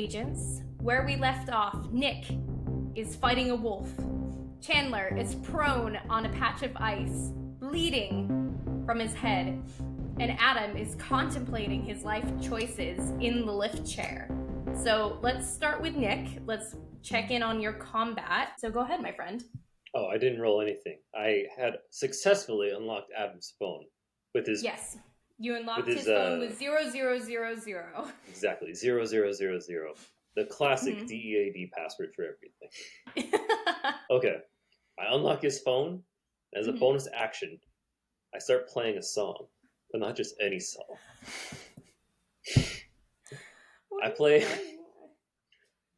agents. Where we left off, Nick is fighting a wolf. Chandler is prone on a patch of ice, bleeding from his head. And Adam is contemplating his life choices in the lift chair. So let's start with Nick. Let's check in on your combat. So go ahead, my friend. Oh, I didn't roll anything. I had successfully unlocked Adam's phone with his. Yes, you unlocked his phone with 0000. Exactly, 0000. The classic DEAD password for everything. Okay, I unlock his phone. As a bonus action, I start playing a song, but not just any song. I play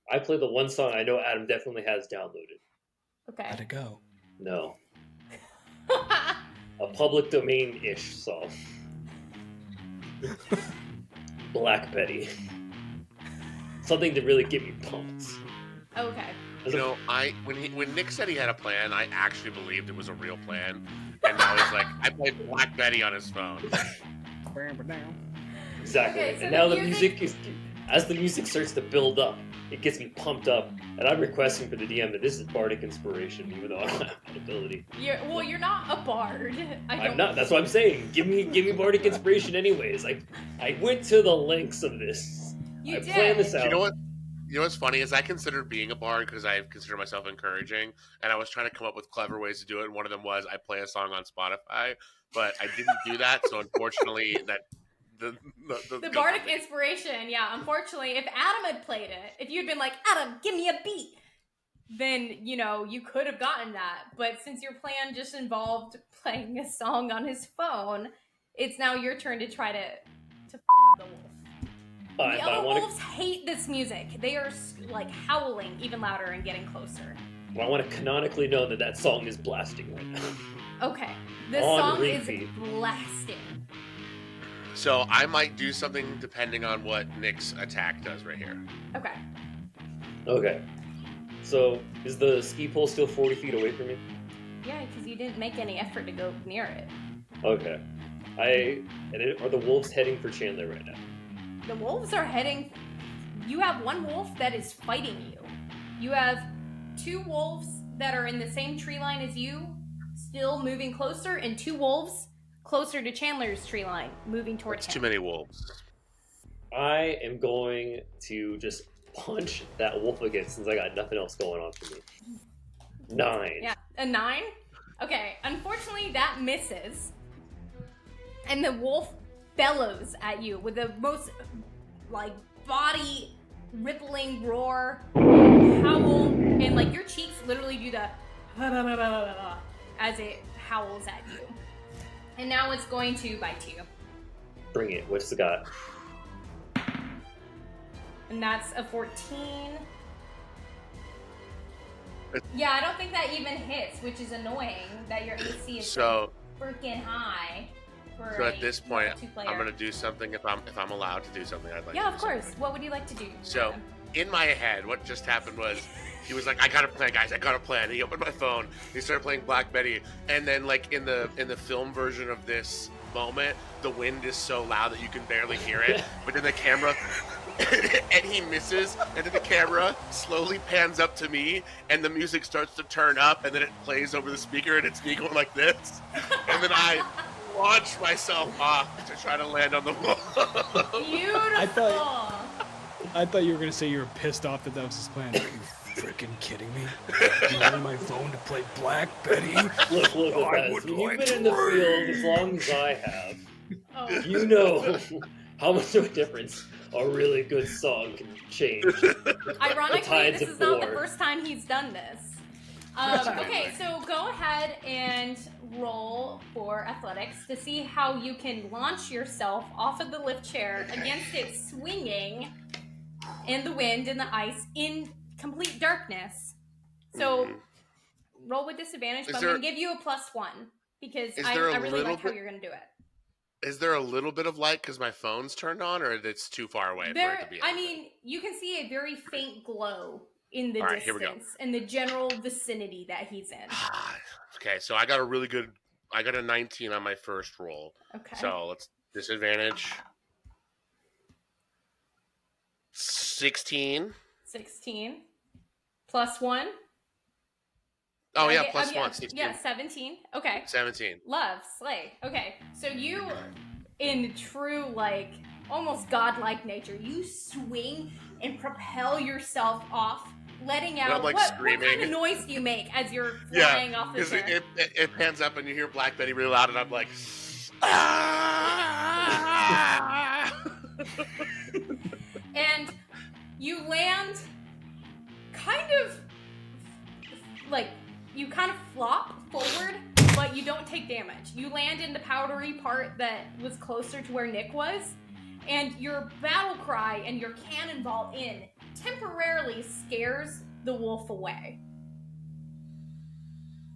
the one song I know Adam definitely has downloaded. Okay. How'd it go? No. A public domain-ish song. Black Betty. Something to really get me pumped. Okay. You know, when Nick said he had a plan, I actually believed it was a real plan. And now he's like, I played Black Betty on his phone. Exactly. Okay, so and now the music is, as the music starts to build up, it gets me pumped up, and I'm requesting for the DM that this is bardic inspiration, even though I don't have that ability. You're not a bard. I'm not. That's what I'm saying. Give me bardic inspiration, anyways. I went to the lengths of this. You I did. planned this out. You know what? You know what's funny is I considered being a bard because I consider myself encouraging, and I was trying to come up with clever ways to do it. And one of them was I play a song on Spotify, but I didn't do that. So unfortunately, that. The bardic inspiration, yeah. Unfortunately, if Adam had played it, if you'd been like, Adam, give me a beat, then, you could have gotten that. But since your plan just involved playing a song on his phone, it's now your turn to try to f*** the wolf. The other wolves hate this music. They are, howling even louder and getting closer. Well, I want to canonically know that song is blasting right now. Okay. The On song repeat. is blasting. So I might do something depending on what Nick's attack does right here. Okay. Okay. So, is the ski pole still 40 feet away from me? Yeah, because you didn't make any effort to go near it. Okay. Are the wolves heading for Chandler right now? The wolves are heading... You have one wolf that is fighting you. You have two wolves that are in the same tree line as you, still moving closer, and two wolves closer to Chandler's tree line, moving towards him. Too many wolves. I am going to just punch that wolf again since I got nothing else going on for me. 9. Yeah, a 9? Okay, unfortunately that misses. And the wolf bellows at you with the most, body rippling roar, howl, and, your cheeks literally do the as it howls at you. And now it's going to bite you. Bring it. What's it got? And that's a 14. Yeah, I don't think that even hits, which is annoying that your AC is so freaking high. So at this point, I'm going to do something if I'm allowed to do something. I'd like. Yeah, to of course. What would you like to do? So in my head, what just happened was he was like, "I got a plan, guys. I got a plan." He opened my phone. He started playing Black Betty, and then in the film version of this moment, the wind is so loud that you can barely hear it. But then the camera. And he misses, and then the camera slowly pans up to me, and the music starts to turn up, and then it plays over the speaker, and it's me going like this, and then I launch myself off to try to land on the wall. Beautiful. I thought you were gonna say you were pissed off that was his plan. Are you freaking kidding me? Using my phone to play Black Betty? Look, guys. You've been in the field as long as I have. You know how much of a difference a really good song can change. Ironically, this is not the first time he's done this. Okay, so go ahead and roll for athletics to see how you can launch yourself off of the lift chair against it swinging in the wind and the ice in complete darkness. So roll with disadvantage, but I'm going to give you a +1 because I really like how you're going to do it. Is there a little bit of light because my phone's turned on, or it's too far away for it to be? I mean, you can see a very faint glow in the distance, in the general vicinity that he's in. Okay, so I got a 19 on my first roll. Okay. So let's disadvantage. 16. 16. Plus 1. Oh, yeah, plus 1. 16. Yeah, 17. Okay. 17. Love, slay. Okay, so you, in true, like, almost godlike nature, you swing and propel yourself off, letting out. I'm, like, what screaming. kind of noise do you make as you're flying off the chair? It pans up and you hear Black Betty really loud, and I'm like, ah! And you land kind of like you kind of flop forward, but you don't take damage. You land in the powdery part that was closer to where Nick was, and your battle cry and your cannonball in temporarily scares the wolf away.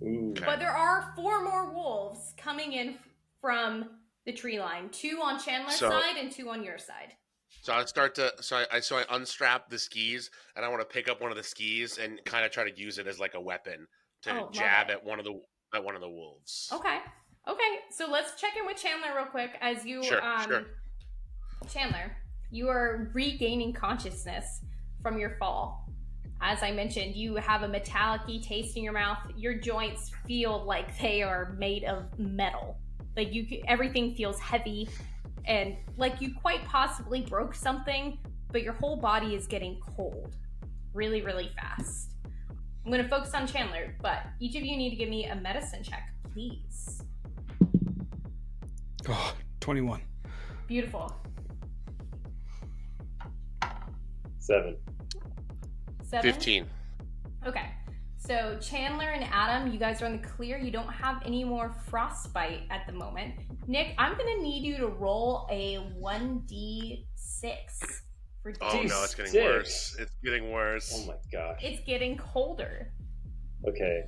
Ooh. But there are 4 more wolves coming in from the tree line. 2 on Chandler's side and 2 on your side. So I unstrap the skis, and I want to pick up one of the skis and kind of try to use it as like a weapon to jab at one of the wolves. Okay. So let's check in with Chandler real quick as you Sure. Chandler, you are regaining consciousness from your fall. As I mentioned, you have a metallic-y taste in your mouth. Your joints feel like they are made of metal. Like everything feels heavy and like you quite possibly broke something, but your whole body is getting cold really, really fast. I'm going to focus on Chandler, but each of you need to give me a medicine check, please. Oh, 21. Beautiful. 7. 15. Okay. So Chandler and Adam, you guys are in the clear. You don't have any more frostbite at the moment. Nick, I'm going to need you to roll a 1d6 for Oh no, it's getting worse. It's getting worse. Oh my gosh. It's getting colder. Okay.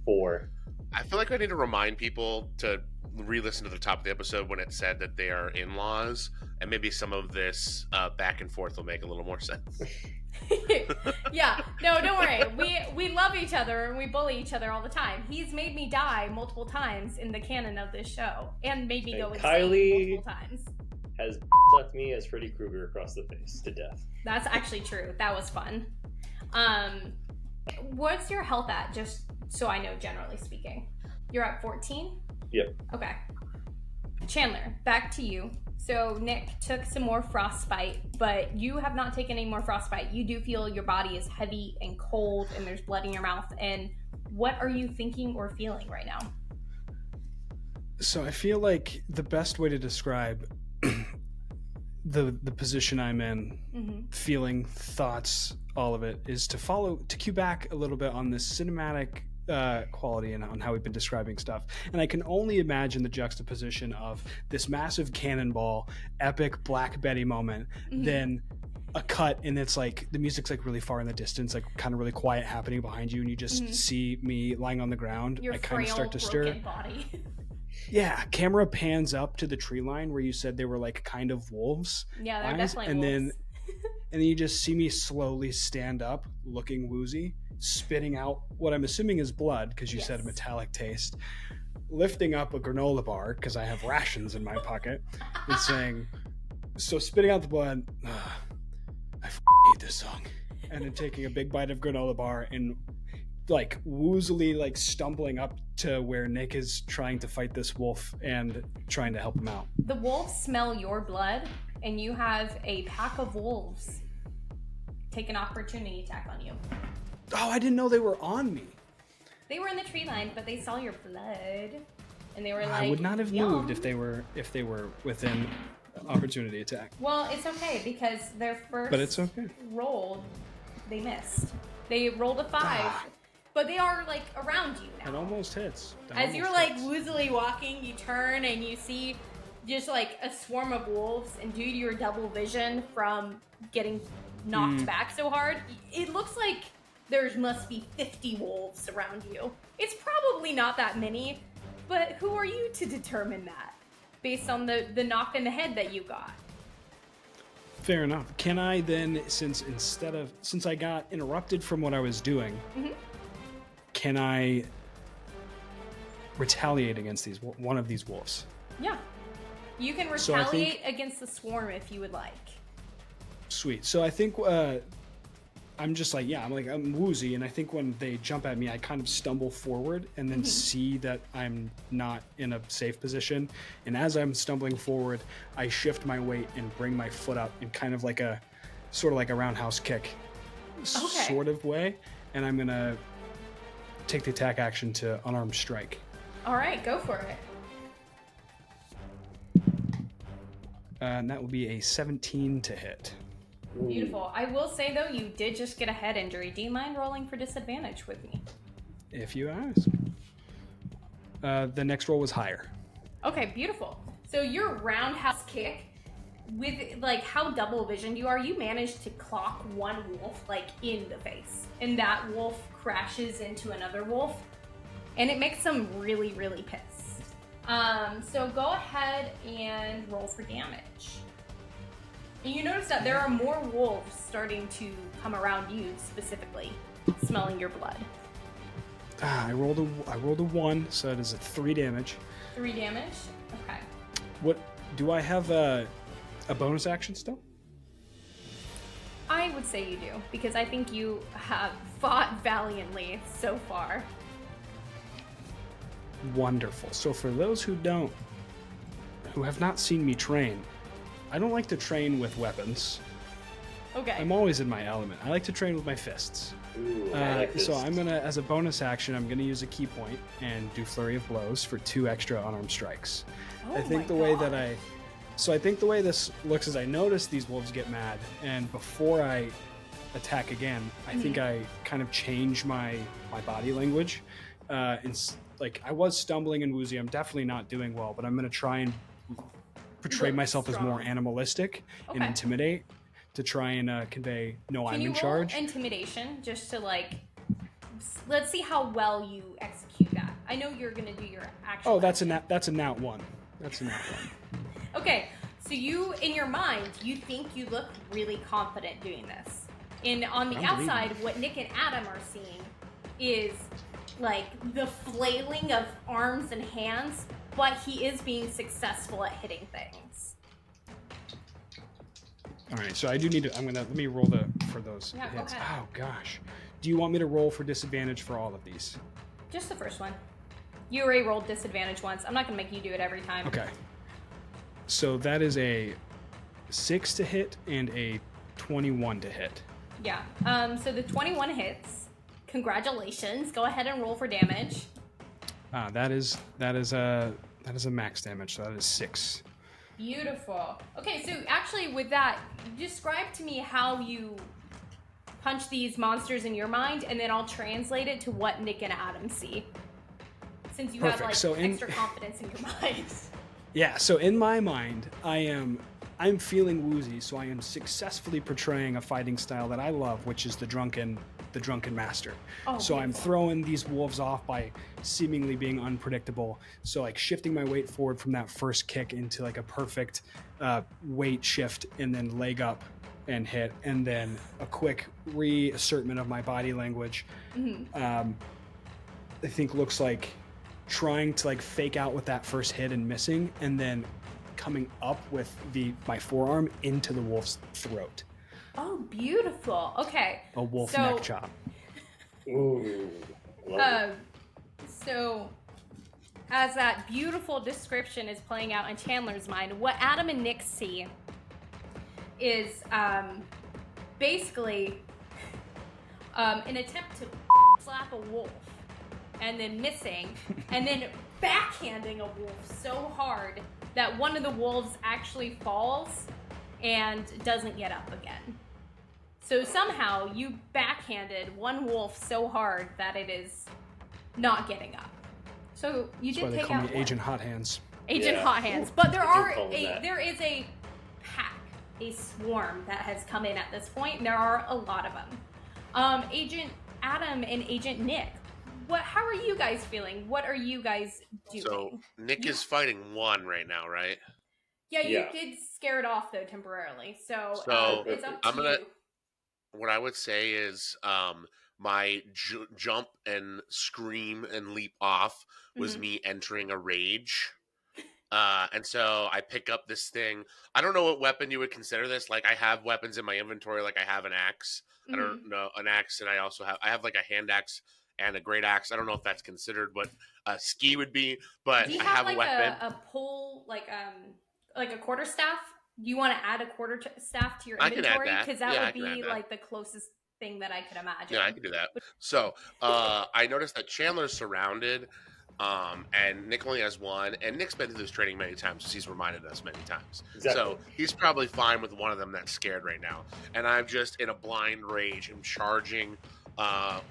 4. I feel like I need to remind people to re-listen to the top of the episode when it said that they are in-laws, and maybe some of this back and forth will make a little more sense. Yeah, no, don't worry. We love each other and we bully each other all the time. He's made me die multiple times in the canon of this show, and made me go insane Kylie multiple times. Has left me as Freddy Krueger across the face to death. That's actually true. That was fun. What's your health at? Just so I know, generally speaking. You're at 14? Yep. Okay. Chandler, back to you. So Nick took some more frostbite, but you have not taken any more frostbite. You do feel your body is heavy and cold and there's blood in your mouth. And what are you thinking or feeling right now? So I feel like the best way to describe the position I'm in, feeling, thoughts, all of it, is to cue back a little bit on this cinematic quality and on how we've been describing stuff. And I can only imagine the juxtaposition of this massive cannonball, epic Black Betty moment, then a cut and it's like the music's like really far in the distance, like kind of really quiet happening behind you, and you just see me lying on the ground. Your I kind of start to stir. Body. Yeah, camera pans up to the tree line where you said they were like kind of wolves. Yeah, they're eyes, definitely and wolves. then you just see me slowly stand up, looking woozy, spitting out what I'm assuming is blood because you said a metallic taste, lifting up a granola bar because I have rations in my pocket, and saying, so spitting out the blood, I hate this song, and then taking a big bite of granola bar and like woozily like stumbling up to where Nick is trying to fight this wolf and trying to help him out. The wolves smell your blood, and you have a pack of wolves take an opportunity attack on you. Oh, I didn't know they were on me. They were in the tree line, but they saw your blood, and they were like, I would not have Yum. moved if they were within opportunity attack. Well, it's okay because their first But it's okay. roll, they missed. They rolled a 5, but they are like around you now. It almost hits. As you're like woozily walking, you turn and you see just like a swarm of wolves, and due to your double vision from getting knocked back so hard, it looks like there must be 50 wolves around you. It's probably not that many, but who are you to determine that based on the knock in the head that you got? Fair enough. Can I then, since I got interrupted from what I was doing, can I retaliate against one of these wolves? Yeah. You can So I retaliate against the swarm if you would like. Sweet. So I think I'm just like, I'm woozy, and I think when they jump at me, I kind of stumble forward and then see that I'm not in a safe position. And as I'm stumbling forward, I shift my weight and bring my foot up in kind of like a roundhouse kick sort of way. And I'm gonna take the attack action to unarmed strike. All right, go for it. And that will be a 17 to hit. Beautiful. I will say, though, you did just get a head injury. Do you mind rolling for disadvantage with me? If you ask. The next roll was higher. Okay, beautiful. So your roundhouse kick, with like how double visioned you are, you managed to clock one wolf like in the face. And that wolf crashes into another wolf. And it makes them really, really pissed. So go ahead and roll for damage. And you notice that there are more wolves starting to come around you, specifically, smelling your blood. I rolled a 1, so that is a 3 damage. 3 damage? Okay. What do I have a bonus action still? I would say you do, because I think you have fought valiantly so far. Wonderful. So for those who have not seen me train, I don't like to train with weapons. Okay. I'm always in my element. I like to train with my fists. Ooh, I like this. So I'm gonna, as a bonus action, I'm gonna use a key point and do flurry of blows for 2 extra unarmed strikes. I think the way this looks is I notice these wolves get mad, and before I attack again, I think I kind of change my body language. Like I was stumbling and woozy. I'm definitely not doing well, but I'm gonna try and portray myself as more animalistic and intimidate to try and convey, I'm in charge. Can you roll intimidation just to let's see how well you execute that. I know you're gonna do your actual. Oh, that's a nat 1. That's a nat 1. Okay, so you, in your mind, you think you look really confident doing this. And on the outside, what Nick and Adam are seeing is like the flailing of arms and hands, but he is being successful at hitting things. All right, so I do need to. Let me roll for those hits. Go ahead. Oh gosh, do you want me to roll for disadvantage for all of these? Just the first one. You already rolled disadvantage once. I'm not gonna make you do it every time. Okay. So that is a 6 to hit and a 21 to hit. Yeah. So the 21 hits. Congratulations. Go ahead and roll for damage. That is a max damage. So that is 6. Beautiful. Okay, so actually with that, describe to me how you punch these monsters in your mind, and then I'll translate it to what Nick and Adam see. Since you have extra confidence in your mind. Yeah, so in my mind, I'm feeling woozy, so I am successfully portraying a fighting style that I love, which is the drunken master. So I'm throwing these wolves off by seemingly being unpredictable. So like shifting my weight forward from that first kick into like a perfect weight shift, and then leg up and hit, and then a quick reassertment of my body language. I think looks like trying to like fake out with that first hit and missing, and then coming up with my forearm into the wolf's throat. Oh, beautiful. Okay. A wolf neck chop. Ooh. So as that beautiful description is playing out in Chandler's mind, what Adam and Nick see is basically an attempt to slap a wolf and then missing, and then backhanding a wolf so hard that one of the wolves actually falls and doesn't get up again. So somehow you backhanded one wolf so hard that it is not getting up. So you did take out one. That's why they call me Agent Hot Hands. Hot Hands. But there is a pack, a swarm that has come in at this point, and there are a lot of them. Agent Adam and Agent Nick, how are you guys feeling? What are you guys doing? So Nick is fighting one right now, right? Yeah, you did scare it off though temporarily. So it's up to you. What I would say is my jump and scream and leap off was me entering a rage And so I pick up this thing. I don't know what weapon you would consider this. Like I have weapons in my inventory. Like I have an axe. I don't know an axe, and I have like a hand axe and a great axe. I don't know if that's considered what a ski would be, but Do you I have have like a weapon. a pole, like a quarterstaff? Do you want to add a staff to your I can inventory? add that. Because that Yeah, I would can add be that. like the closest thing that I could imagine. Yeah, I can do that. So I noticed that Chandler's surrounded, and Nick only has one, and Nick's been through this training many times, so he's reminded us many times. Exactly. So he's probably fine with one of them that's scared right now. And I'm just in a blind rage. I'm charging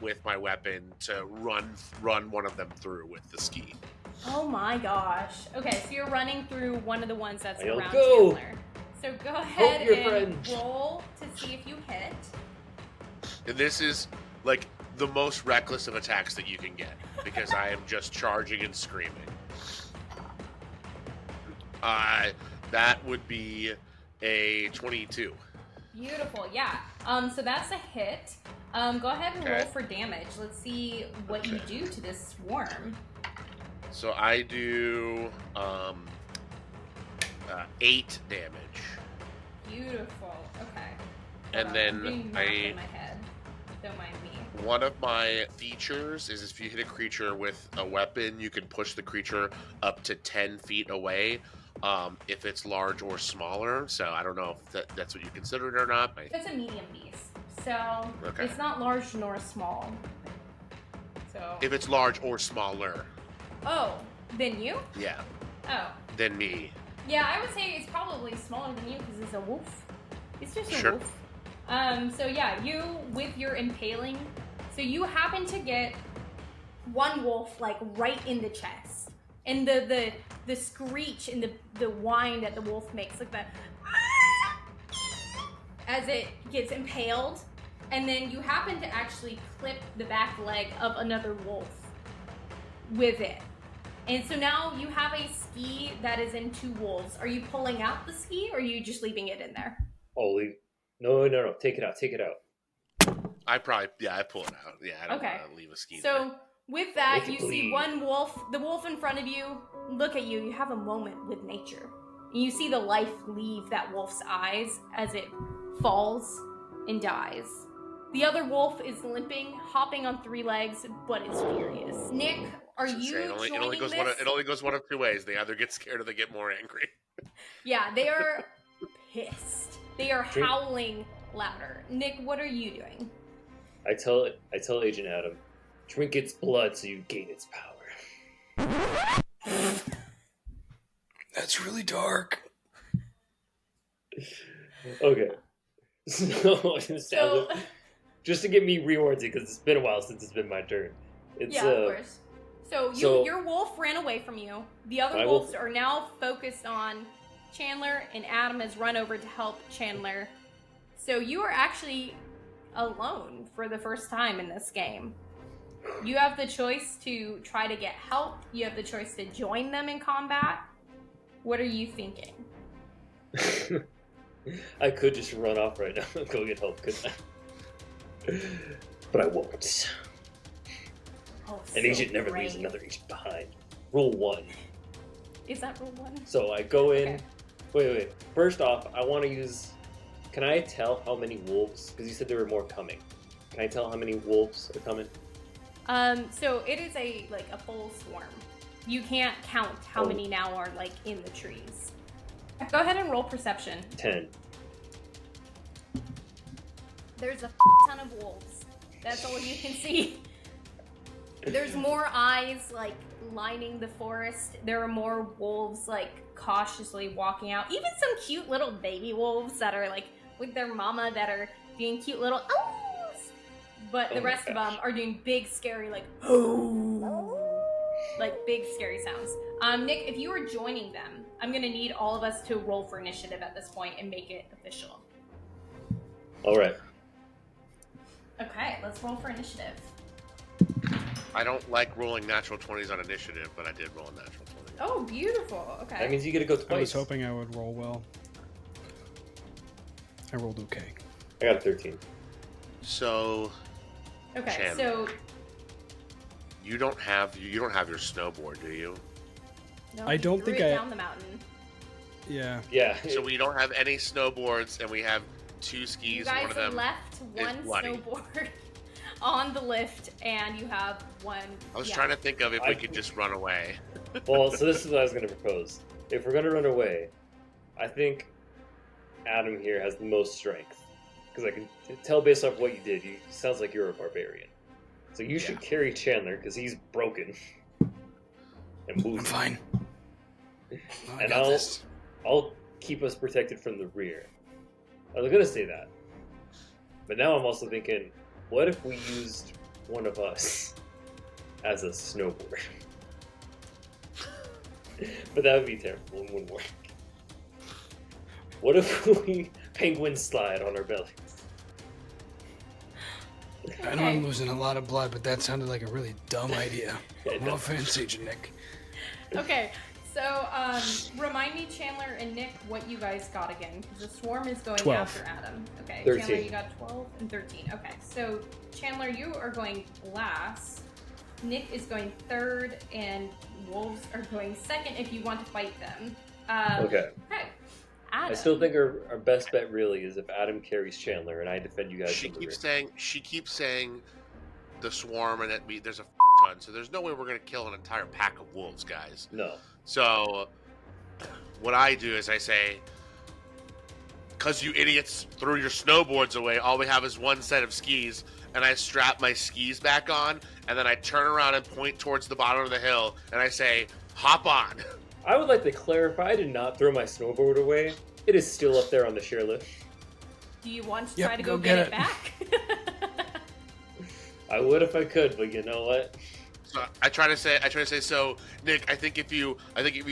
with my weapon to run one of them through with the ski. Oh my gosh. Okay, so you're running through one of the ones that's around go. Chandler. So go ahead and friend. roll to see if you hit. And this is like the most reckless of attacks that you can get because I am just charging and screaming. That would be a 22. Beautiful, yeah. So that's a hit. Go ahead and roll for damage. Let's see what you do to this swarm. So I do 8 damage. Beautiful. Okay. And then I'm doing math in my head. Don't mind me. One of my features is if you hit a creature with a weapon, you can push the creature up to 10 feet away. If it's large or smaller. So I don't know if that's what you consider it or not. It's a medium beast. So it's not large nor small. So if it's large or smaller. Oh, than you? Yeah. Oh. Than me. Yeah, I would say it's probably smaller than you because it's a wolf. It's just a wolf. So yeah, you with your impaling, so you happen to get one wolf like right in the chest, and the screech and the whine that the wolf makes, like that, as it gets impaled, and then you happen to actually clip the back leg of another wolf with it. And so now you have a ski that is in 2 wolves. Are you pulling out the ski, or are you just leaving it in there? Oh, No. Take it out. I pull it out. Yeah, I don't want to leave a ski there. So with that, you see one wolf, the wolf in front of you, look at you. You have a moment with nature. And you see the life leave that wolf's eyes as it falls and dies. The other wolf is limping, hopping on 3 legs, but is furious. Nick, are you joining this? It only goes one of 2 ways. They either get scared or they get more angry. Yeah, they are pissed. They are howling louder. Nick, what are you doing? I tell Agent Adam, drink its blood so you gain its power. That's really dark. Okay. So just to get me reoriented, because it's been a while since it's been my turn. Of course. So your wolf ran away from you. The other wolves are now focused on Chandler, and Adam has run over to help Chandler. So you are actually alone for the first time in this game. You have the choice to try to get help. You have the choice to join them in combat. What are you thinking? I could just run off right now and go get help, couldn't I? But I won't. An agent never leaves another agent behind. Rule 1. Is that rule 1? So I go in. Okay. Wait. First off, I want to use... Can I tell how many wolves? Because you said there were more coming. Can I tell how many wolves are coming? So it is a full swarm. You can't count how many now are in the trees. Go ahead and roll perception. 10. There's a ton of wolves. That's all you can see. There's more eyes lining the forest. There are more wolves cautiously walking out. Even some cute little baby wolves that are with their mama that are doing cute little ohs. But the rest of them are doing big scary big scary sounds. Nick, if you are joining them, I'm gonna need all of us to roll for initiative at this point and make it official. All right. Okay, let's roll for initiative. I don't like rolling natural 20s on initiative, but I did roll a natural 20. Oh, beautiful. Okay. That means you get to go twice. I was hoping I would roll well. I rolled okay. I got a 13. So. Okay, Chandler, you don't have your snowboard, do you? No, I don't think I down the mountain. Yeah. Yeah. So we don't have any snowboards, and we have 2 skis. You guys one of them left one bloody. snowboard on the lift, and you have one. I was trying to think of if we could just run away. Well, so this is what I was going to propose. If we're going to run away, I think Adam here has the most strength. Because I can tell based off what you did, you sounds like you're a barbarian. So you should carry Chandler, because he's broken. And move. I'm fine. And I'll keep us protected from the rear. I was going to say that. But now I'm also thinking, what if we used one of us as a snowboard? But that would be terrible. It wouldn't work. What if we penguin slide on our bellies? I know I'm losing a lot of blood, but that sounded like a really dumb idea. No offense, Agent Nick. Okay, so remind me, Chandler and Nick, what you guys got again, because the swarm is going 12. after Adam. Okay, 13. Chandler, you got 12 and 13. Okay, so Chandler, you are going last. Nick is going third, and wolves are going second if you want to fight them. Okay. Okay. Adam. I still think our best bet really is if Adam carries Chandler and I defend you guys. She from the keeps saying the swarm and that there's a ton, so there's no way we're gonna kill an entire pack of wolves, guys. No. So what I do is I say, because you idiots threw your snowboards away, all we have is one set of skis, and I strap my skis back on, and then I turn around and point towards the bottom of the hill, and I say, hop on. I would like to clarify, I did not throw my snowboard away. It is still up there on the chairlift. Do you want to try to go get get it it. back? I would if I could, but you know what? So I try to say, so Nick, I think if you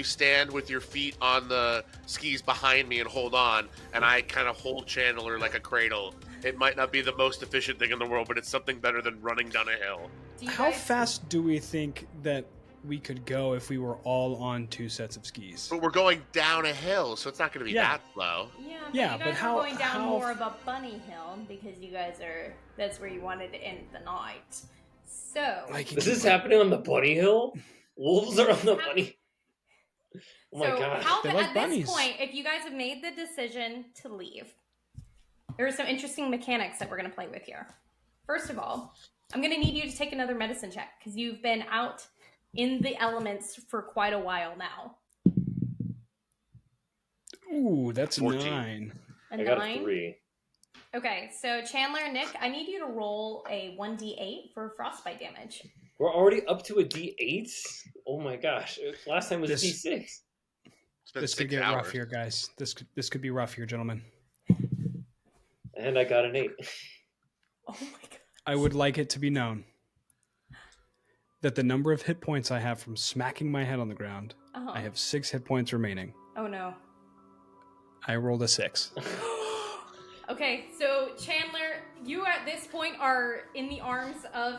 stand with your feet on the skis behind me and hold on, and I kind of hold Chandler like a cradle, it might not be the most efficient thing in the world, but it's something better than running down a hill. How fast do we think that we could go if we were all on 2 sets of skis? But we're going down a hill, so it's not going to be that slow. Yeah, you guys are going down more of a bunny hill because you guys that's where you wanted to end the night. So This is happening on the bunny hill? Wolves are on the bunny. Oh my god. At this point, if you guys have made the decision to leave, there are some interesting mechanics that we're going to play with here. First of all, I'm going to need you to take another medicine check because you've been out in the elements for quite a while now. Ooh, that's 14. 9. I got a 3. Okay, so Chandler and Nick, I need you to roll a 1d8 for frostbite damage. We're already up to a D8? Oh my gosh. Last time was a D6. This could get rough here, guys. This could be rough here, gentlemen. And I got an 8. Oh my god. I would like it to be known that the number of hit points I have from smacking my head on the ground, I have 6 hit points remaining. Oh no. I rolled a 6. Okay, so Chandler, you at this point are in the arms of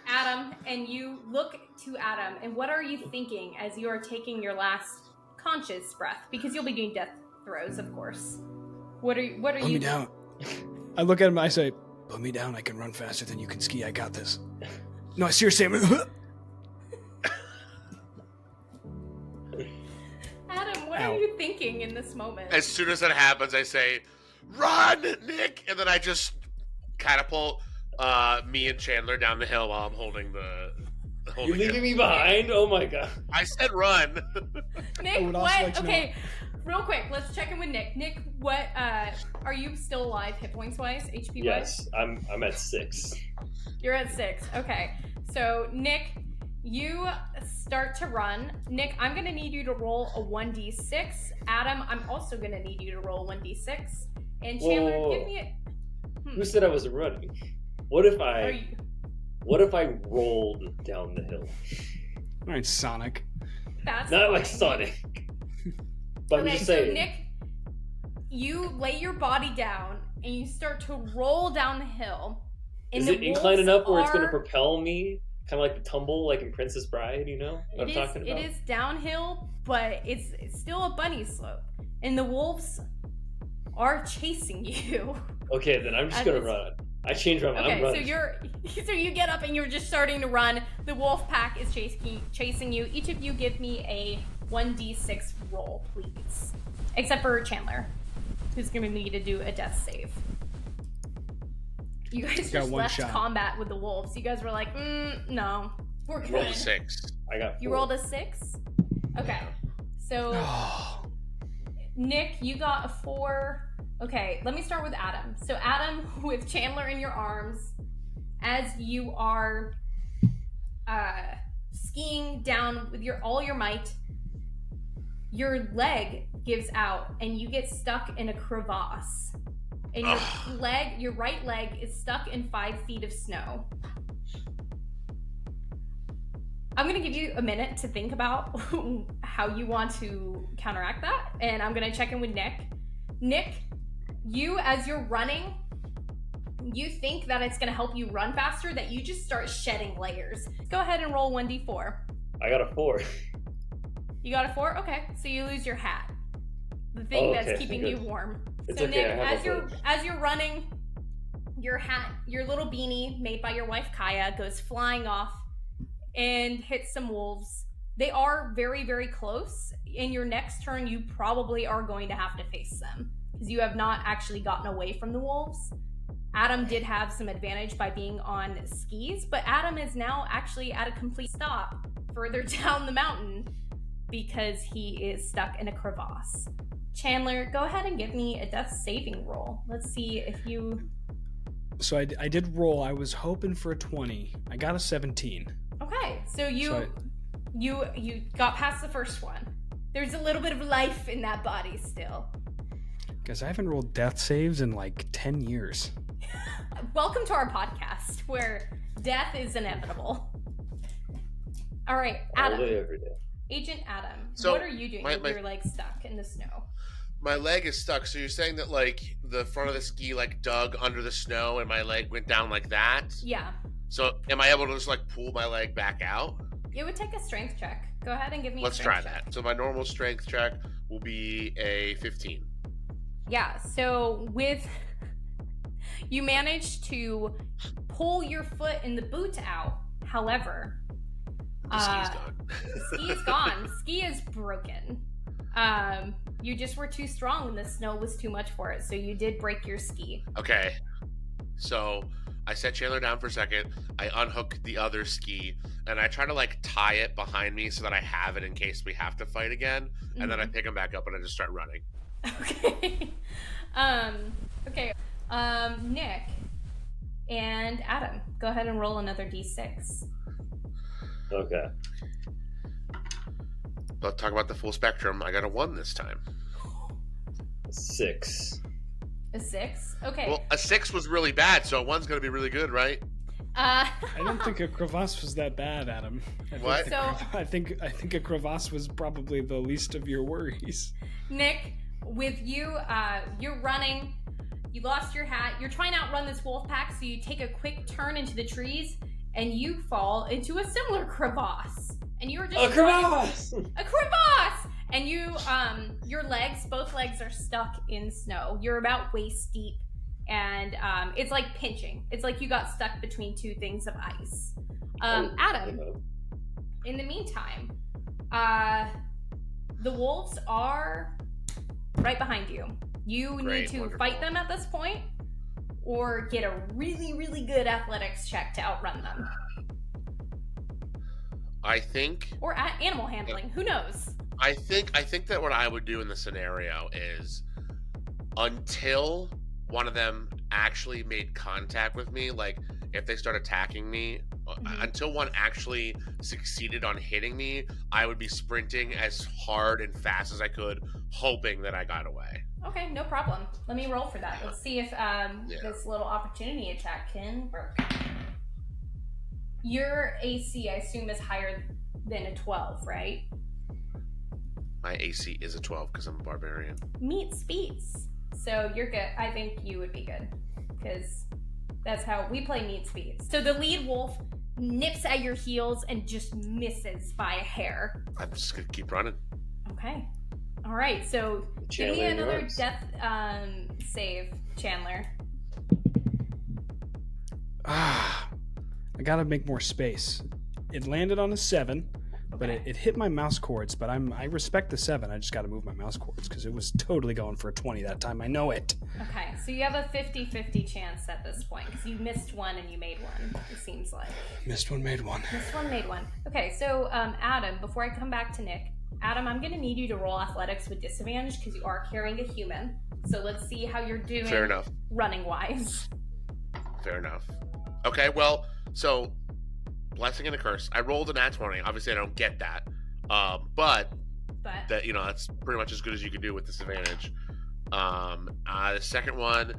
Adam, and you look to Adam, and what are you thinking as you are taking your last conscious breath? Because you'll be doing death throws, of course. What are you? Put me down. I look at him, I say, put me down, I can run faster than you can ski, I got this. No, seriously, Adam, what are you thinking in this moment? As soon as that happens, I say, run, Nick! And then I just catapult me and Chandler down the hill while I'm holding You're leaving me behind? Oh my god. I said run. Nick, what? Okay, real quick, let's check in with Nick. Nick, what, are you still alive hit points wise, HP wise? Yes, I'm at 6. You're at 6, okay. So, Nick, you start to run. Nick, I'm going to need you to roll a 1d6. Adam, I'm also going to need you to roll a 1d6. And Chandler, give me a... Who said I wasn't running? What if I rolled down the hill? All right, Sonic. That's not fine. like Sonic. But I'm just saying. So Nick, you lay your body down and you start to roll down the hill. Is it inclined enough where it's going to propel me? Kind of like the tumble, like in Princess Bride, you know what I'm talking about? It is downhill, but it's still a bunny slope. And the wolves are chasing you. Okay, then I'm just going to run. I changed my mind. I'm running. So you get up and you're just starting to run. The wolf pack is chasing you. Each of you give me a 1d6 roll, please. Except for Chandler, who's going to need to do a death save. You guys just left combat with the wolves. You guys were like, no, we're good. Rolled a 6. I got 4. You rolled a 6? Okay. So, Nick, you got a 4. Okay, let me start with Adam. So, Adam, with Chandler in your arms, as you are skiing down with all your might, your leg gives out and you get stuck in a crevasse. And your right leg is stuck in 5 feet of snow. I'm going to give you a minute to think about how you want to counteract that. And I'm going to check in with Nick. Nick, you, as you're running, you think that it's going to help you run faster, that you just start shedding layers. Go ahead and roll 1d4. I got a 4. You got a 4? Okay, so you lose your hat. The thing that's keeping you warm. It's so okay, Nick, as you're running, your hat, your little beanie made by your wife Kaya, goes flying off and hits some wolves. They are very, very close. In your next turn, you probably are going to have to face them because you have not actually gotten away from the wolves. Adam did have some advantage by being on skis, but Adam is now actually at a complete stop further down the mountain because he is stuck in a crevasse. Chandler, go ahead and give me a death saving roll. Let's see if you... So I did roll. I was hoping for a 20. I got a 17. Okay, so you got past the first one. There's a little bit of life in that body still. Guys, I haven't rolled death saves in like 10 years. Welcome to our podcast where death is inevitable. All right, Adam. All day, every day. Agent Adam, so what are you doing with your leg stuck in the snow? My leg is stuck. So you're saying that like the front of the ski like dug under the snow and my leg went down like that? Yeah. So am I able to just like pull my leg back out? It would take a strength check. Go ahead and give me Let's a strength try check. that. So my normal strength check will be a 15. Yeah, so you managed to pull your foot in the boot out. However, the ski's gone. The ski is gone. Ski is broken. You just were too strong and the snow was too much for it, so you did break your ski. Okay. So I set Chandler down for a second. I unhook the other ski and I try to like tie it behind me so that I have it in case we have to fight again. And then I pick him back up and I just start running. Okay. Okay. Nick and Adam, go ahead and roll another d6. Okay. Let's talk about the full spectrum. I got a 1 this time. 6. A 6? Okay. Well, a 6 was really bad, so a 1's going to be really good, right? I don't think a crevasse was that bad, Adam. What? I think a crevasse was probably the least of your worries. Nick, with you, you're running. You lost your hat. You're trying to outrun this wolf pack, so you take a quick turn into the trees, and you fall into a similar crevasse. And you were just a crevasse! A crevasse! And you, your legs, both legs are stuck in snow. You're about waist deep, and it's like pinching. It's like you got stuck between two things of ice. Adam, in the meantime, the wolves are right behind you. You need to fight them at this point, or get a really, really good athletics check to outrun them. I think... Or animal handling, who knows? I think that what I would do in the scenario is, until one of them actually made contact with me, like if they start attacking me, until one actually succeeded on hitting me, I would be sprinting as hard and fast as I could, hoping that I got away. Okay, no problem. Let me roll for that. Let's see if this little opportunity attack can work. Your AC, I assume, is higher than a 12, right? My AC is a 12 because I'm a barbarian. Meets beats. So you're good. I think you would be good because that's how we play meets beats. So the lead wolf nips at your heels and just misses by a hair. I'm just going to keep running. Okay. All right. So give me another death save, Chandler. I gotta make more space. It landed on a 7, But it hit my mouse cords, but I respect the 7. I just got to move my mouse cords because it was totally going for a 20 that time. I know it. Okay, so you have a 50-50 chance at this point because you missed one and you made one, it seems like. Missed one, made one. Missed one, made one. Okay, so Adam, before I come back to Nick, Adam, I'm going to need you to roll athletics with disadvantage because you are carrying a human. So let's see how you're doing. Fair enough. Running-wise. Fair enough. Okay, well, so... Blessing and a curse. I rolled an @20. Obviously, I don't get that. But that that's pretty much as good as you can do with disadvantage. The second one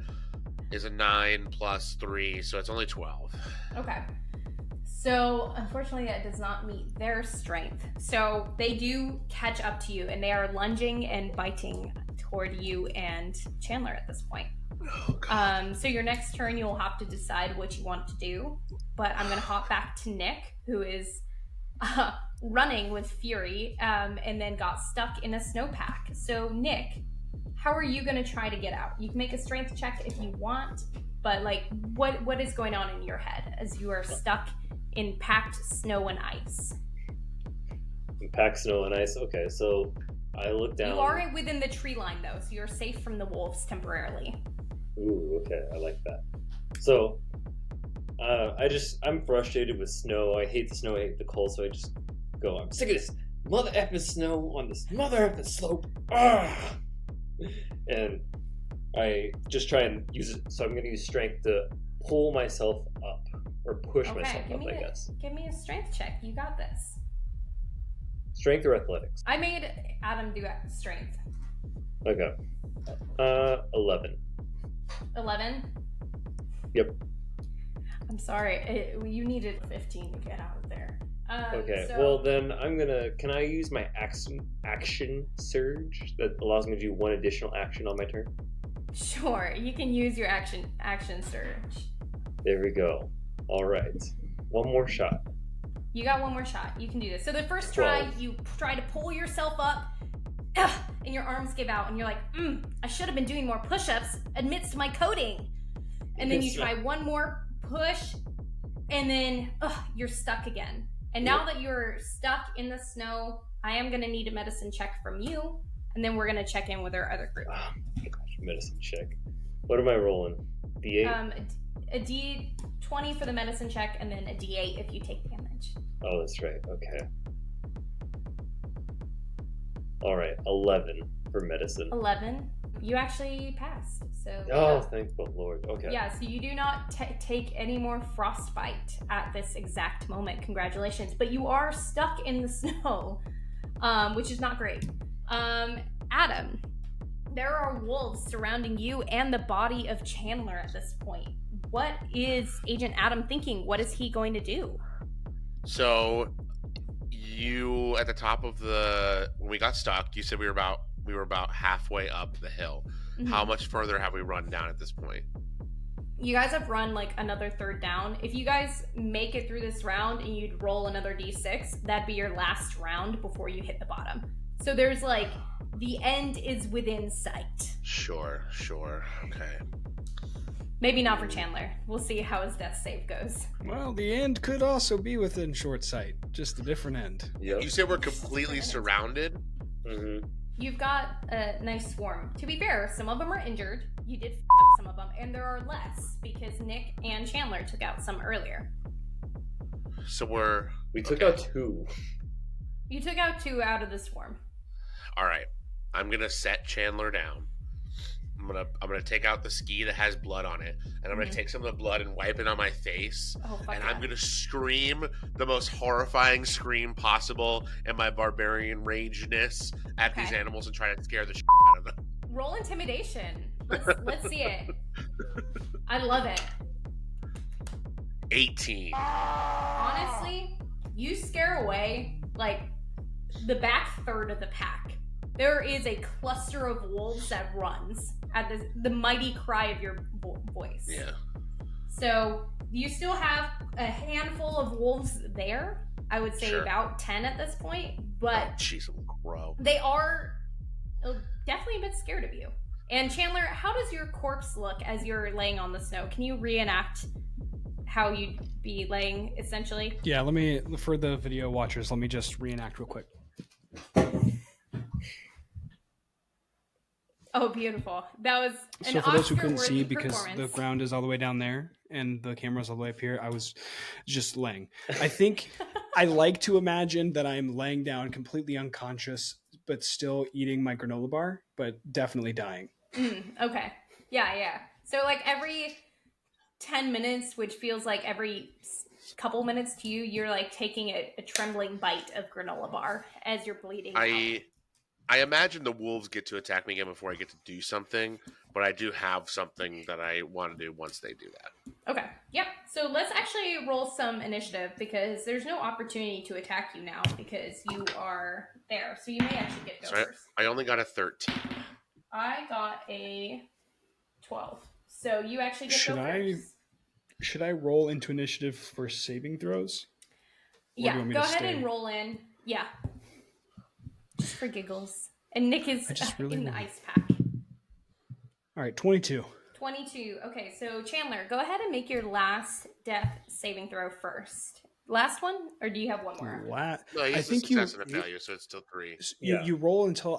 is a 9 plus 3, so it's only 12. Okay. So unfortunately, that does not meet their strength. So they do catch up to you, and they are lunging and biting toward you and Chandler at this point. Oh, so your next turn, you'll have to decide what you want to do. But I'm going to hop back to Nick, who is running with fury and then got stuck in a snowpack. So Nick, how are you going to try to get out? You can make a strength check if you want, but like, what is going on in your head as you are stuck in packed snow and ice? Packed snow and ice. Okay, so I look down. You are within the tree line though, so you're safe from the wolves temporarily. Ooh, okay, I like that. So, I'm frustrated with snow. I hate the snow, I hate the cold, so I just go, I'm sick of this mother effing snow on this mother effing slope. Ah! And I just try and use it, so I'm going to use strength to pull myself up, or push myself up, I guess. Give me a strength check. You got this. Strength or athletics? I made Adam do strength. Okay. 11. 11? Yep. I'm sorry, you needed 15 to get out of there. Okay, well then can I use my action surge that allows me to do one additional action on my turn? Sure, you can use your action surge. There we go. All right, one more shot. You got one more shot. You can do this. So the first try, 12. you try to pull yourself up, and your arms give out, and you're like, I should have been doing more push-ups amidst my coding. And then you try one more push, and then you're stuck again. And now that you're stuck in the snow, I am going to need a medicine check from you, and then we're going to check in with our other group. Oh my gosh, medicine check. What am I rolling? D8? A D20 for the medicine check, and then a D8 if you take damage. Oh, that's right. Okay. All right, 11 for medicine. 11. You actually passed. So. Oh, thank the Lord. Okay. Yeah, so you do not take any more frostbite at this exact moment. Congratulations. But you are stuck in the snow, which is not great. Adam, there are wolves surrounding you and the body of Chandler at this point. What is Agent Adam thinking? What is he going to do? So, you at the top of when we got stuck, you said we were about halfway up the hill. Mm-hmm. How much further have we run down at this point? You guys have run like another third down. If you guys make it through this round and you'd roll another D6, that'd be your last round before you hit the bottom. So there's like, the end is within sight. Sure. Okay. Maybe not for Chandler. We'll see how his death save goes. Well, the end could also be within short sight, just a different end. Yep. You said we're completely surrounded? Mm-hmm. You've got a nice swarm. To be fair, some of them are injured. You did up some of them, and there are less because Nick and Chandler took out some earlier. So we took out 2. You took out 2 out of the swarm. All right. I'm gonna set Chandler down. I'm gonna take out the ski that has blood on it, and I'm gonna take some of the blood and wipe it on my face. And I'm gonna scream the most horrifying scream possible in my barbarian rageness at these animals and try to scare the shit out of them. Roll intimidation. Let's see it. I love it. 18. Honestly, you scare away like the back third of the pack. There is a cluster of wolves that runs at the mighty cry of your voice. Yeah. So you still have a handful of wolves there. I would say about 10 at this point. But jeez, bro. They are definitely a bit scared of you. And Chandler, how does your corpse look as you're laying on the snow? Can you reenact how you'd be laying, essentially? Yeah, for the video watchers, let me just reenact real quick. Oh, beautiful. That was an So for those who couldn't see, Oscar-worthy because the performance. ground is all the way down there and the camera's all the way up here, I was just laying. I think I like to imagine that I'm laying down completely unconscious, but still eating my granola bar, but definitely dying. Okay. Yeah. So like every 10 minutes, which feels like every couple minutes to you, you're like taking a trembling bite of granola bar as you're bleeding out. I imagine the wolves get to attack me again before I get to do something, but I do have something that I want to do once they do that. Okay. Yep. So let's actually roll some initiative because there's no opportunity to attack you now because you are there. So you may actually get to go first. I only got a 13. I got a 12. So you actually get to go first. Should I roll into initiative for saving throws? Yeah, go ahead and roll in. Yeah. Just for giggles. And Nick is in the ice pack. All right, 22. 22. Okay, so Chandler, go ahead and make your last death saving throw first. Last one? Or do you have one more? No, I think success and a failure, so it's still 3. You roll until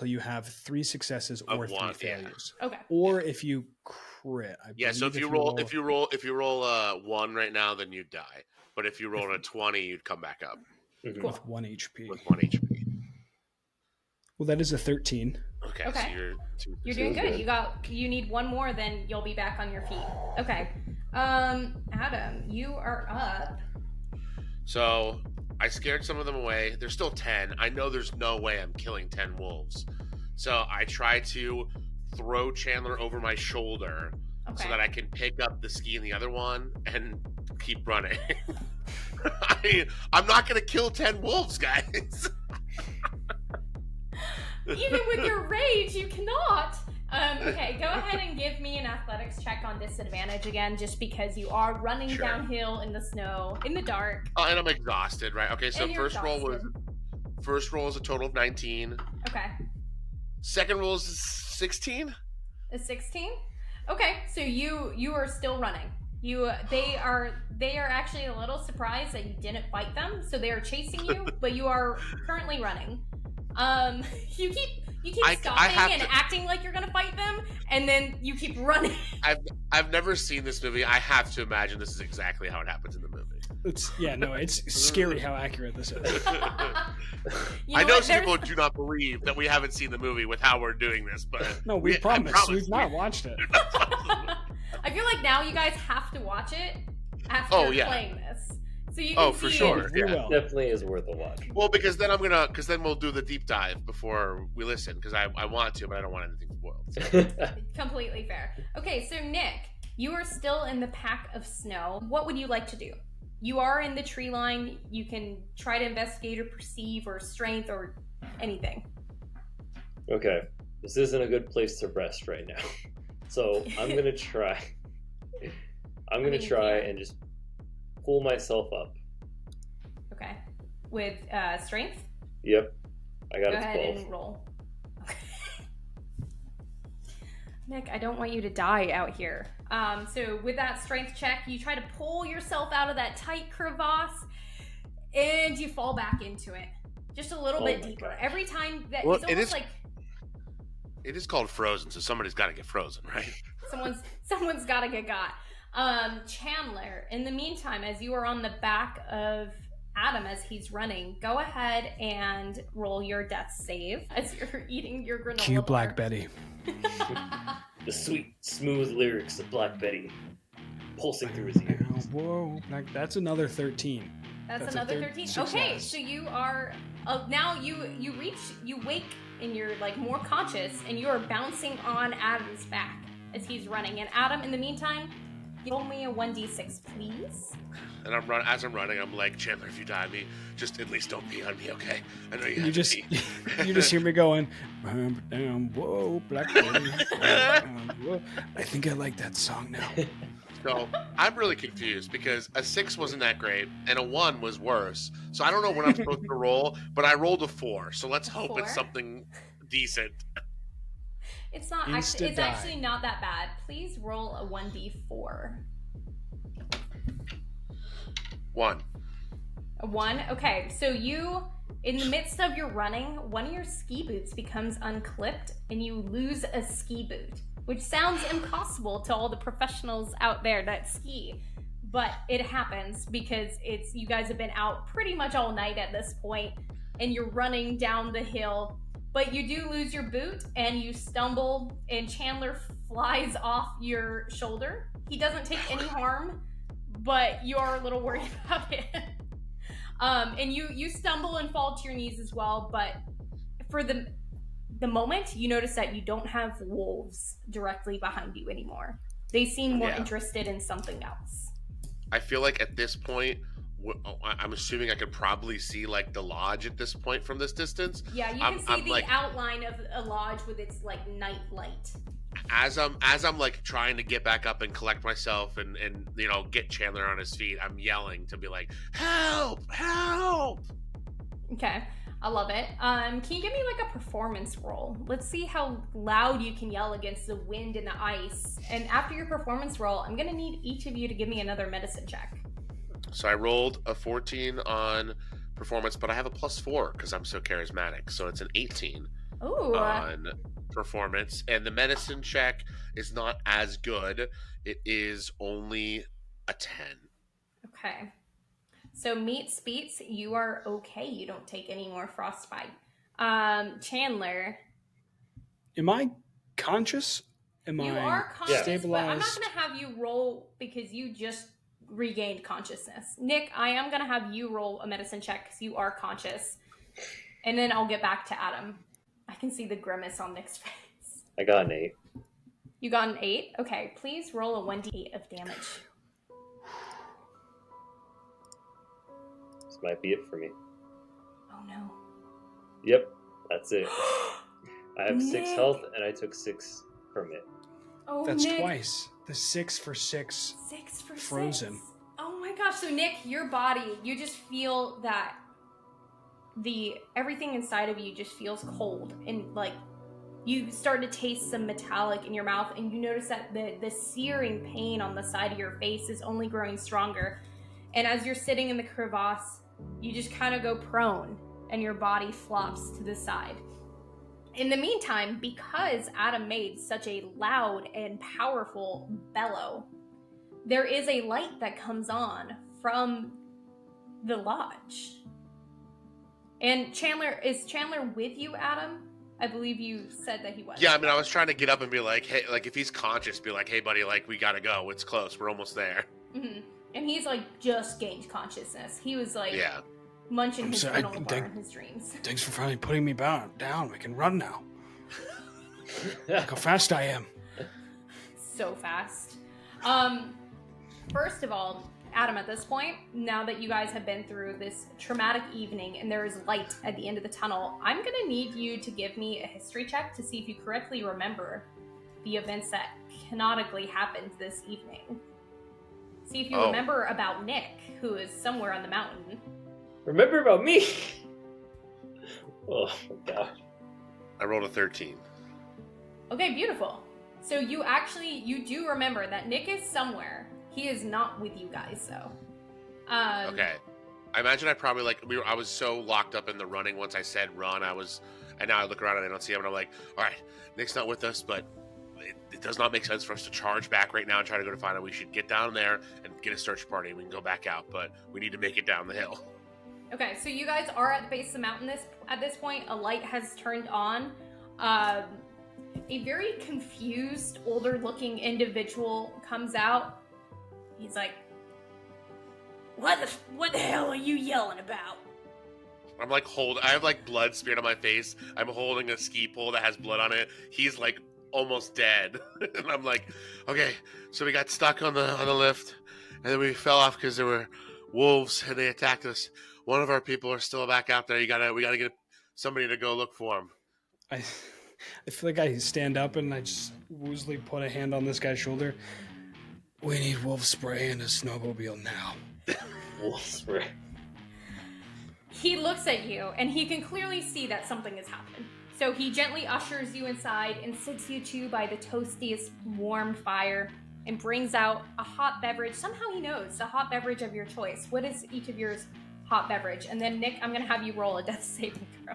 you have 3 successes or 3 failures. Yeah. Okay. Or if you crit. So if you roll 1 right now, then you die. But if you roll a 20, you'd come back up. Cool. With 1 HP. With 1 HP. Well, that is a 13. Okay. So you're doing good. You need 1 more, then you'll be back on your feet. Okay. Adam, you are up. So I scared some of them away. There's still 10. I know there's no way I'm killing 10 wolves. So I try to throw Chandler over my shoulder so that I can pick up the ski in the other one and keep running. I'm not going to kill 10 wolves, guys. Even with your rage, you cannot. Okay, go ahead and give me an athletics check on disadvantage again, just because you are running downhill in the snow, in the dark. Oh, and I'm exhausted, right? Okay, so first roll is a total of 19. Okay. Second roll is 16. A 16? Okay, so you are still running. They are actually a little surprised that you didn't fight them, so they are chasing you, but you are currently running. You keep stopping and acting like you're gonna fight them, and then you keep running. I've never seen this movie. I have to imagine this is exactly how it happens in the movie. It's scary how accurate this is. I know some people do not believe that we haven't seen the movie with how we're doing this, but no, we promise we've not watched it. I feel like now you guys have to watch it after playing this. So you can for sure. It definitely is worth a watch. Well, because then we'll do the deep dive before we listen, because I want to, but I don't want anything spoiled. Completely fair. Okay, so Nick, you are still in the pack of snow. What would you like to do? You are in the tree line. You can try to investigate or perceive or strength or anything. Okay, this isn't a good place to rest right now. So I'm gonna try. And just pull myself up. Okay. With strength? Yep. I got Go a 12. ahead and roll. Okay. Nick, I don't want you to die out here. So with that strength check, you try to pull yourself out of that tight crevasse, and you fall back into it. Just a little bit deeper. God. Every time that it's almost like... It is called frozen, so somebody's got to get frozen, right? Someone's got to get got. Chandler, in the meantime, as you are on the back of Adam as he's running, go ahead and roll your death save as you're eating your granola Cue bar. Black Betty. The sweet, smooth lyrics of Black Betty pulsing through his ears. Whoa, that's another 13. That's another 13. Success. Okay, so you are now you wake and you're like more conscious, and you are bouncing on Adam's back as he's running. And Adam, in the meantime, roll me a 1d6, please. And as I'm running, I'm like, Chandler, if you die on me, just at least don't pee on me, okay? I know you just you just hear me going, whoa, Black Betty. Whoa. I think I like that song now. So I'm really confused because a 6 wasn't that great and a 1 was worse. So I don't know what I'm supposed to roll, but I rolled a 4. So let's hope it's something decent. It's actually not that bad. Please roll a 1d4. 1. A 1? Okay, so you, in the midst of your running, one of your ski boots becomes unclipped and you lose a ski boot, which sounds impossible to all the professionals out there that ski. But it happens because you guys have been out pretty much all night at this point, and you're running down the hill. But you do lose your boot, and you stumble, and Chandler flies off your shoulder. He doesn't take any harm, but you're a little worried about it. And you stumble and fall to your knees as well. But for the moment, you notice that you don't have wolves directly behind you anymore. They seem more interested in something else. I feel like at this point, I'm assuming I could probably see like the lodge at this point from this distance. Yeah, you can see the outline of a lodge with its like night light. As I'm like trying to get back up and collect myself and get Chandler on his feet, I'm yelling to be like, help, help. Okay, I love it. Can you give me like a performance roll? Let's see how loud you can yell against the wind and the ice. And after your performance roll, I'm gonna need each of you to give me another medicine check. So I rolled a 14 on performance, but I have a +4 because I'm so charismatic. So it's an 18 on performance. And the medicine check is not as good. It is only a 10. Okay. So meets beats, you are okay. You don't take any more frostbite. Chandler. Am I conscious? You are conscious, stabilized? but I'm not going to have you roll because you just regained consciousness. Nick, I am going to have you roll a medicine check because you are conscious. And then I'll get back to Adam. I can see the grimace on Nick's face. I got an 8. You got an 8? Okay, please roll a 1d8 of damage. This might be it for me. Oh no. Yep, that's it. I have Nick. 6 health and I took 6 from it. Oh, That's Nick. twice. The 6 for 6. 6 for frozen. 6. Oh my gosh. So Nick, your body, you just feel that everything inside of you just feels cold, and like you start to taste some metallic in your mouth, and you notice that the searing pain on the side of your face is only growing stronger. And as you're sitting in the crevasse, you just kind of go prone and your body flops to the side. In the meantime, because Adam made such a loud and powerful bellow, there is a light that comes on from the lodge. And is Chandler with you, Adam? I believe you said that he was. Yeah, I mean, I was trying to get up and be like, hey, like if he's conscious, be like, hey, buddy, like we gotta go. It's close. We're almost there. Mm-hmm. And he's like just gained consciousness. He was like munching his granola bar in his dreams. Thanks for finally putting me down. We can run now. Look how fast I am. So fast. First of all, Adam, at this point, now that you guys have been through this traumatic evening and there is light at the end of the tunnel, I'm going to need you to give me a history check to see if you correctly remember the events that canonically happened this evening. See if you remember about Nick, who is somewhere on the mountain. Remember about me? Oh my gosh. I rolled a 13. Okay, beautiful. So you do remember that Nick is somewhere. He is not with you guys, though. Okay. I imagine I probably I was so locked up in the running once I said run, and now I look around and I don't see him, and I'm like, all right, Nick's not with us, but it does not make sense for us to charge back right now and try to go to find him. We should get down there and get a search party, and we can go back out, but we need to make it down the hill. Okay, so you guys are at the base of the mountain at this point. A light has turned on. A very confused, older-looking individual comes out. He's like, what the hell are you yelling about? I'm like I have like blood smeared on my face. I'm holding a ski pole that has blood on it. He's like almost dead. And I'm like, okay, so we got stuck on the lift, and then we fell off because there were wolves and they attacked us. One of our people are still back out there. We gotta get somebody to go look for him. I feel like I stand up and I just woozily put a hand on this guy's shoulder. We need wolf spray and a snowmobile now. Wolf spray. He looks at you, and he can clearly see that something has happened. So he gently ushers you inside and sits you two by the toastiest warm fire, and brings out a hot beverage. Somehow he knows the hot beverage of your choice. What is each of yours hot beverage? And then Nick, I'm going to have you roll a death saving throw.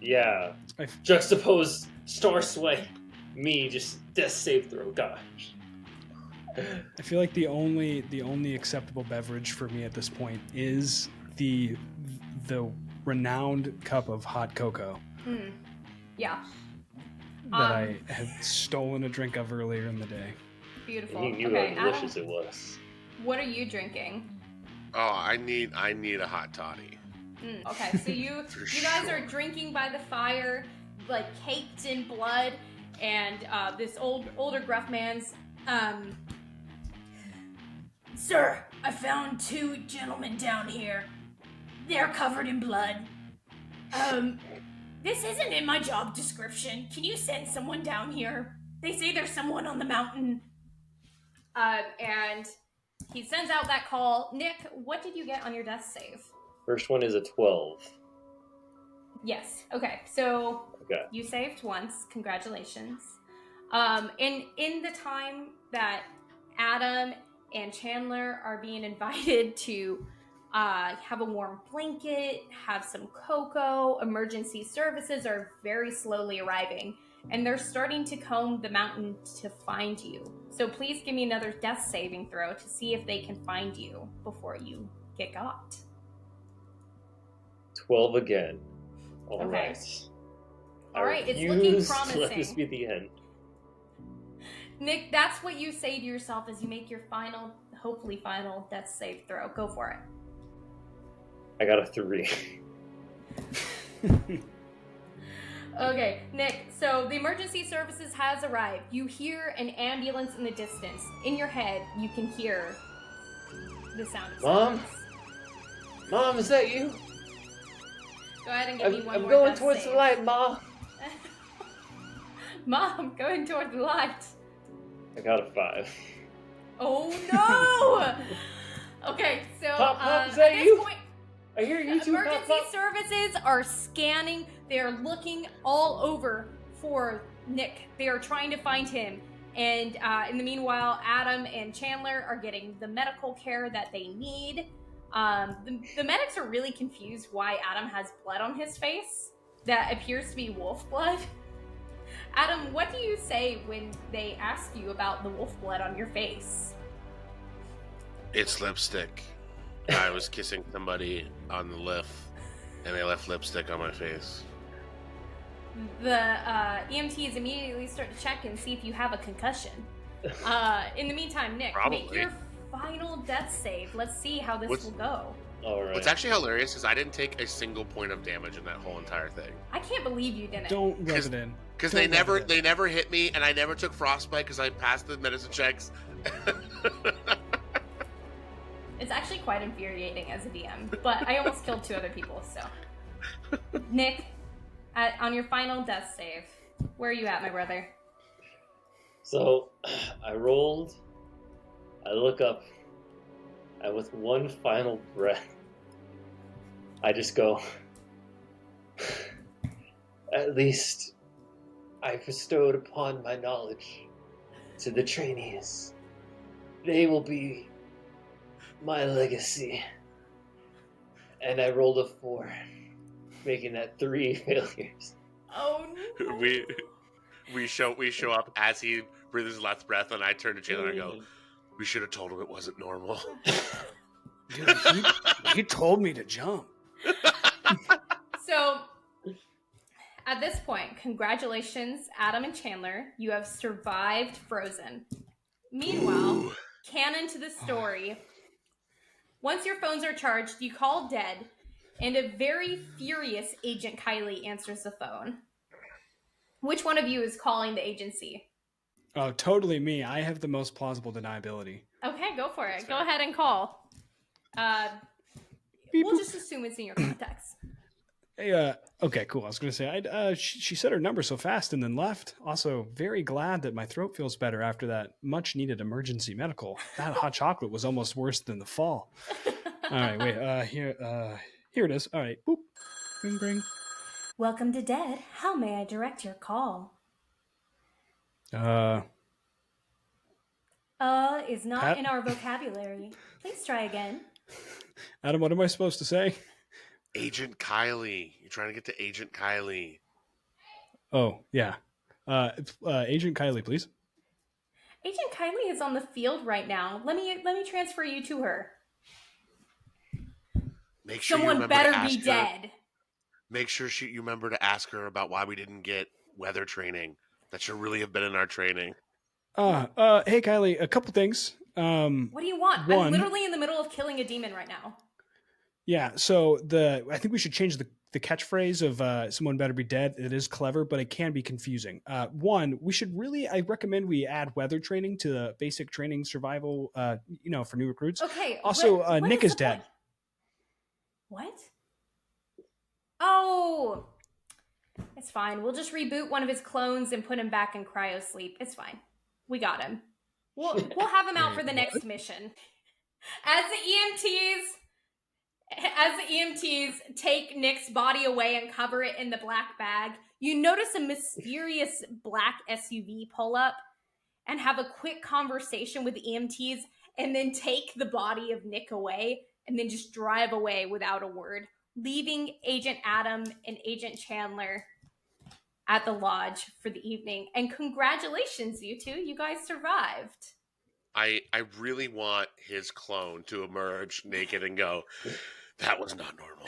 Yeah. Juxtapose Star Swipe. Me, just death save throw. Gosh. I feel like the only acceptable beverage for me at this point is the renowned cup of hot cocoa. Yeah. That I had stolen a drink of earlier in the day. Beautiful. And you knew how delicious it was. What are you drinking? Oh, I need a hot toddy. Okay, so you guys are drinking by the fire, like caked in blood, and this older gruff man's, Sir, I found 2 gentlemen down here. They're covered in blood. This isn't in my job description. Can you send someone down here? They say there's someone on the mountain. And he sends out that call. Nick, what did you get on your death save? First one is a 12. Yes. Okay. So you saved once. Congratulations. In the time that Adam and Chandler are being invited to have a warm blanket, have some cocoa, emergency services are very slowly arriving, and they're starting to comb the mountain to find you. So please give me another death saving throw to see if they can find you before you get got. 12 again. All Okay. right. All right, it's looking promising. Let this be the end. Nick, that's what you say to yourself as you make your hopefully final death save throw. Go for it. I got a 3. Okay, Nick, so the emergency services has arrived. You hear an ambulance in the distance. In your head, you can hear the sound of Mom? sirens. Mom, is that you? Go ahead and give me one I'm more going death towards save. the light, Mom. Mom, going toward the light. I got a 5. Oh no! Okay, so Pop, is at that this you? point, I hear you two. emergency services are scanning. They are looking all over for Nick. They are trying to find him. And in the meanwhile, Adam and Chandler are getting the medical care that they need. The medics are really confused why Adam has blood on his face that appears to be wolf blood. Adam, what do you say when they ask you about the wolf blood on your face? It's lipstick. I was kissing somebody on the lift, and they left lipstick on my face. The EMTs immediately start to check and see if you have a concussion. In the meantime, Nick, make your final death save. Let's see how this will go. All right. What's actually hilarious is I didn't take a single point of damage in that whole entire thing. I can't believe you didn't. Don't rub it in. Because they never hit me, and I never took frostbite because I passed the medicine checks. It's actually quite infuriating as a DM, but I almost killed 2 other people, so. Nick, on your final death save, where are you at, my brother? So, I rolled, I look up, and with one final breath, I just go, at least I bestowed upon my knowledge to the trainees. They will be my legacy. And I rolled a 4, making that 3 failures. Oh no. We show up as he breathes his last breath, and I turn to Chandler and I go, we should have told him it wasn't normal. Dude, he told me to jump. So, at this point, congratulations, Adam and Chandler. You have survived Frozen. Meanwhile, canon to the story. Once your phones are charged, you call dead, and a very furious Agent Kylie answers the phone. Which one of you is calling the agency? Oh, totally me. I have the most plausible deniability. Okay, go for it. Go ahead and call. We'll just assume it's in your contacts. Hey, okay, cool. I was going to say, she said her number so fast and then left. Also, very glad that my throat feels better after that much-needed emergency medical. That hot chocolate was almost worse than the fall. All right, wait. Here it is. All right, boop. Ring, ring. Welcome to Dead. How may I direct your call? Is not Pat? in our vocabulary. Please try again. Adam, what am I supposed to say? Agent Kylie. You're trying to get to Agent Kylie. Oh, yeah. Agent Kylie, please. Agent Kylie is on the field right now. Let me transfer you to her. Make sure Someone better be dead. Make sure you remember to ask her about why we didn't get weather training. That should really have been in our training. Hey Kylie, a couple things. What do you want? One, I'm literally in the middle of killing a demon right now. Yeah, so I think we should change the catchphrase of someone better be dead. It is clever, but it can be confusing. One, I recommend we add weather training to the basic training survival, for new recruits. Okay. Also, what Nick is dead. What? Oh, it's fine. We'll just reboot one of his clones and put him back in cryo sleep. It's fine. We got him. We'll have him out for the next mission. As the EMTs take Nick's body away and cover it in the black bag, you notice a mysterious black SUV pull up and have a quick conversation with the EMTs and then take the body of Nick away and then just drive away without a word, leaving Agent Adam and Agent Chandler at the lodge for the evening. And congratulations, you two. You guys survived. I really want his clone to emerge naked and go, that was not normal.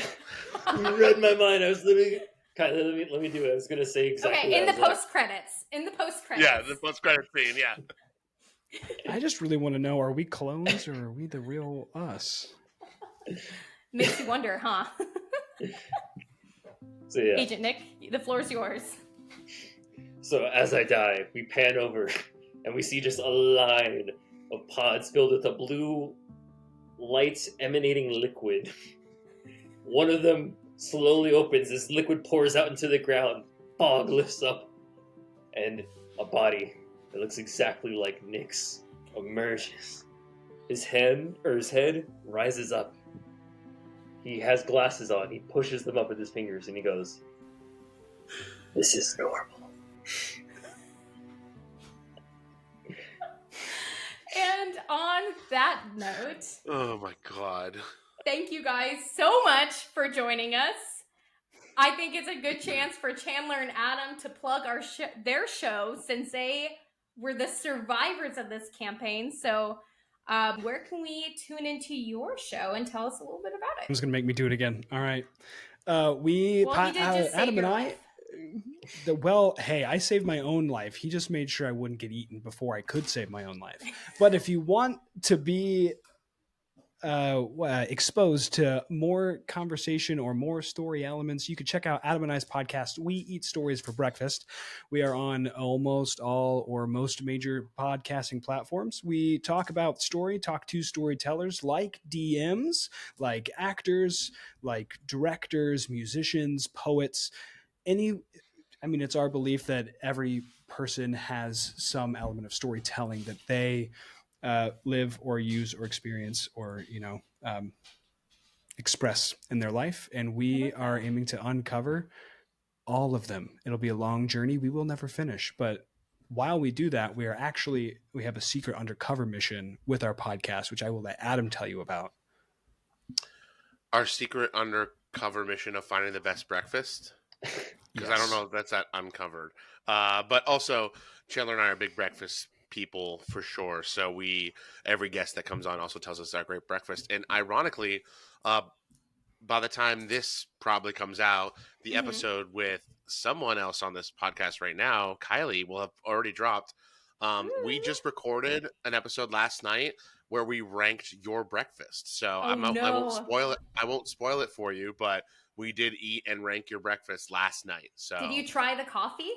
You read my mind. I was literally... Kylie, let me do it. I was going to say exactly okay, in the post-credits. In the post-credits. Yeah, the post-credits scene, yeah. I just really want to know, are we clones or are we the real us? Makes you wonder, huh? So yeah. Agent Nick, the floor is yours. So as I die, we pan over and we see just a line of pods filled with a blue light emanating liquid. One of them slowly opens, this liquid pours out into the ground, fog lifts up, and a body that looks exactly like Nick's emerges. His head rises up. He has glasses on. He pushes them up with his fingers and he goes, "This is normal." And on that note... Oh my god. Thank you guys so much for joining us. I think it's a good chance for Chandler and Adam to plug their show since they were the survivors of this campaign. So where can we tune into your show and tell us a little bit about it? It's going to make me do it again. All right. You did just Adam and I... life. Hey, I saved my own life. He just made sure I wouldn't get eaten before I could save my own life. But if you want to be exposed to more conversation or more story elements, you could check out Adam and I's podcast, We Eat Stories for Breakfast. We are on almost all or most major podcasting platforms. We talk about talk to storytellers like DMs, like actors, like directors, musicians, poets, it's our belief that every person has some element of storytelling that they live or use or experience or, express in their life. And we are aiming to uncover all of them. It'll be a long journey. We will never finish. But while we do that, we have a secret undercover mission with our podcast, which I will let Adam tell you about. Our secret undercover mission of finding the best breakfast? Because I don't know if that's that uncovered. But also, Chandler and I are big breakfast people for sure. So every guest that comes on also tells us our great breakfast. And ironically, by the time this probably comes out, the episode with someone else on this podcast right now, Kylie, will have already dropped. We just recorded an episode last night where we ranked your breakfast. So I won't spoil it. I won't spoil it for you, but we did eat and rank your breakfast last night. So did you try the coffee?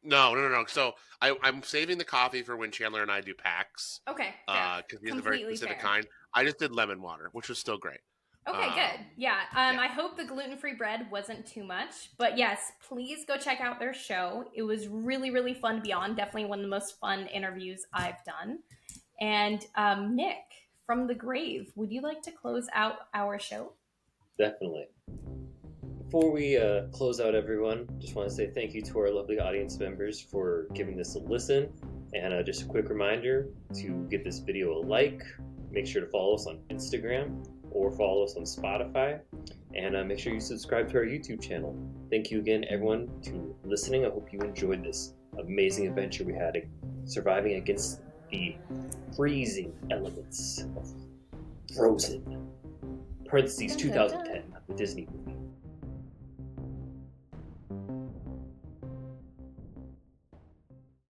No. So I'm saving the coffee for when Chandler and I do packs. Okay. Because he has a very specific kind. I just did lemon water, which was still great. Okay, good. Yeah. I hope the gluten-free bread wasn't too much. But yes, please go check out their show. It was really, really fun to be on. Definitely one of the most fun interviews I've done. And Nick, from the grave, would you like to close out our show? Definitely. Before we close out, everyone, just want to say thank you to our lovely audience members for giving this a listen. And just a quick reminder to give this video a like. Make sure to follow us on Instagram or follow us on Spotify. And make sure you subscribe to our YouTube channel. Thank you again, everyone, to listening. I hope you enjoyed this amazing adventure we had surviving against the freezing elements of Frozen. Parentheses 2010, the Disney movie.